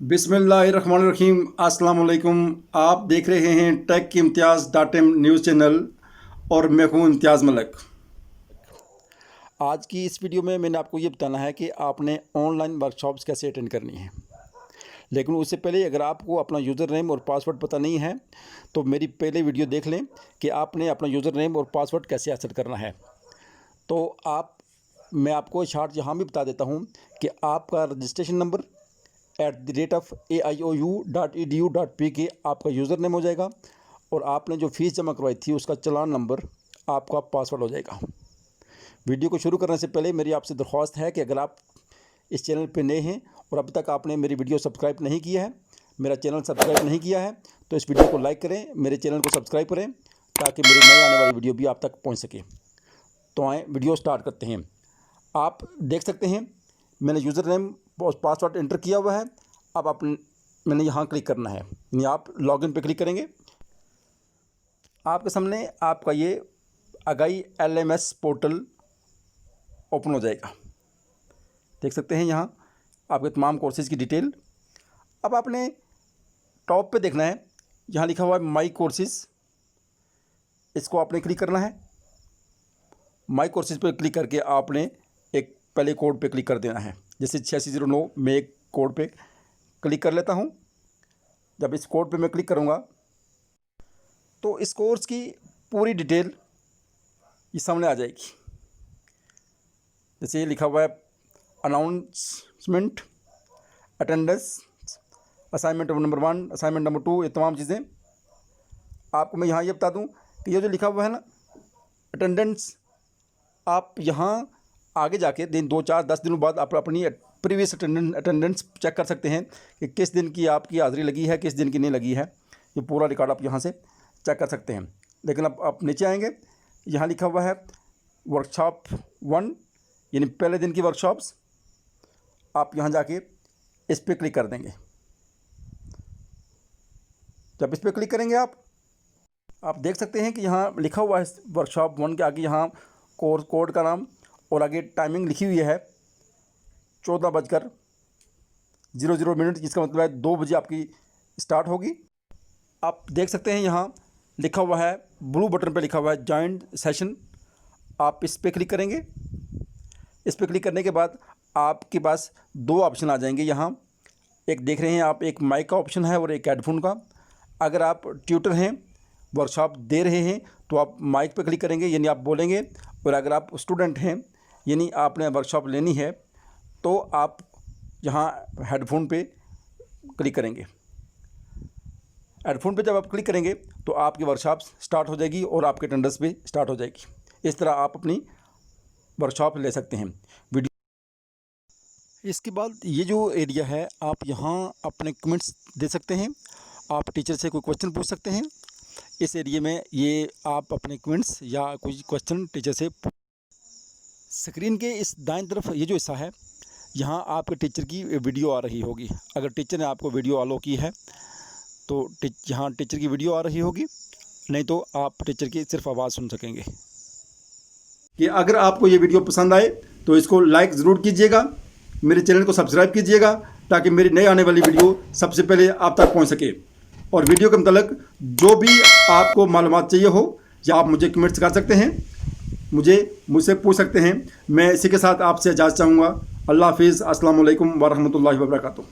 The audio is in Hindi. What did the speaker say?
बिस्मिल्लाहिर्रहमानिर्रहीम। अस्सलाम वालेकुम। आप देख रहे हैं टेक की इम्तियाज़.इन न्यूज़ चैनल और मैं हूँ इम्तियाज़ मलिक। आज की इस वीडियो में मैंने आपको ये बताना है कि आपने ऑनलाइन वर्कशॉप्स कैसे अटेंड करनी है। लेकिन उससे पहले अगर आपको अपना यूज़र नेम और पासवर्ड पता नहीं है तो मेरी पहले वीडियो देख लें कि आपने अपना यूज़र नेम और पासवर्ड कैसे एक्सेस करना है। तो मैं आपको शार्ट यहाँ भी बता देता हूँ कि आपका रजिस्ट्रेशन नंबर @aioU.edu.pk आपका यूज़र नेम हो जाएगा और आपने जो फ़ीस जमा करवाई थी उसका चालान नंबर आपका पासवर्ड हो जाएगा। वीडियो को शुरू करने से पहले मेरी आपसे दरख्वास्त है कि अगर आप इस चैनल पर नए हैं और अब तक आपने मेरी वीडियो सब्सक्राइब नहीं किया है, मेरा चैनल सब्सक्राइब नहीं किया है, तो इस वीडियो को लाइक करें, मेरे चैनल को सब्सक्राइब करें ताकि मेरी नई आने वाली वीडियो भी आप तक पहुँच सके। तो आएँ वीडियो स्टार्ट करते हैं। आप देख सकते हैं मैंने यूज़र नेम और पासवर्ड एंटर किया हुआ है। अब मैंने यहाँ क्लिक करना है, यानी आप लॉगिन पे क्लिक करेंगे। आपके सामने आपका ये अगाई LMS पोर्टल ओपन हो जाएगा। देख सकते हैं यहाँ आपके तमाम कोर्सेज़ की डिटेल। अब आपने टॉप पे देखना है, यहाँ लिखा हुआ है माई कोर्सेज़, इसको आपने क्लिक करना है। माई कोर्सेज़ पे क्लिक करके आपने एक पहले कोड पे क्लिक कर देना है। जैसे 8609 मैं एक कोड पे क्लिक कर लेता हूँ। जब इस कोड पे मैं क्लिक करूँगा तो इस कोर्स की पूरी डिटेल ये सामने आ जाएगी। जैसे ये लिखा हुआ है announcement, attendance, assignment number 1, assignment number 2, ये तमाम चीज़ें। आपको मैं यहाँ ये बता दूँ कि ये जो लिखा हुआ है ना अटेंडेंस, आप यहाँ आगे जाके 2, 4, 10 दिनों बाद आप अपनी प्रीवियस अटेंडेंस चेक कर सकते हैं कि किस दिन की आपकी हाज़िरी लगी है, किस दिन की नहीं लगी है। ये पूरा रिकॉर्ड आप यहाँ से चेक कर सकते हैं। लेकिन अब आप नीचे आएंगे, यहाँ लिखा हुआ है वर्कशॉप 1, यानी पहले दिन की वर्कशॉप्स। आप यहाँ जाके इस पर क्लिक कर देंगे। जब इस पर क्लिक करेंगे आप देख सकते हैं कि यहाँ लिखा हुआ है वर्कशॉप 1 के आगे यहाँ कोर्स कोड का नाम और आगे टाइमिंग लिखी हुई है 14:00 जिसका मतलब है 2 बजे आपकी स्टार्ट होगी। आप देख सकते हैं यहाँ लिखा हुआ है ब्लू बटन पे लिखा हुआ है जॉइन सेशन। आप इस पर क्लिक करेंगे। इस पर क्लिक करने के बाद आपके पास 2 ऑप्शन आ जाएंगे। यहाँ एक देख रहे हैं आप, एक माइक का ऑप्शन है और एक हेडफोन का। अगर आप ट्यूटर हैं, वर्कशॉप दे रहे हैं, तो आप माइक पे क्लिक करेंगे, यानी आप बोलेंगे। और अगर आप स्टूडेंट हैं, यानी आपने वर्कशॉप लेनी है, तो आप यहाँ हेडफोन पे क्लिक करेंगे। हेडफोन पे जब आप क्लिक करेंगे तो आपकी वर्कशॉप स्टार्ट हो जाएगी और आपके अटेंडेंस भी स्टार्ट हो जाएगी। इस तरह आप अपनी वर्कशॉप ले सकते हैं। इसके बाद ये जो एरिया है, आप यहाँ अपने कमेंट्स दे सकते हैं। आप टीचर से कोई क्वेश्चन पूछ सकते हैं। इस एरिया में ये आप अपने कमेंट्स या कोई क्वेश्चन टीचर से। स्क्रीन के इस दाईं तरफ ये जो हिस्सा है, यहाँ आपके टीचर की वीडियो आ रही होगी। अगर टीचर ने आपको वीडियो अलाउ की है तो यहाँ टीचर की वीडियो आ रही होगी, नहीं तो आप टीचर की सिर्फ आवाज़ सुन सकेंगे। कि अगर आपको ये वीडियो पसंद आए तो इसको लाइक ज़रूर कीजिएगा, मेरे चैनल को सब्सक्राइब कीजिएगा ताकि मेरी नई आने वाली वीडियो सबसे पहले आप तक पहुँच सके। और वीडियो के मतलब जो भी आपको मालूमात चाहिए हो या आप मुझे कमेंट्स कर सकते हैं, मुझसे पूछ सकते हैं। मैं इसी के साथ आपसे इजाज़त चाहूँगा। अल्लाह हाफिज़। अस्सलाम वालेकुम व रहमतुल्लाहि व बरकातुहू।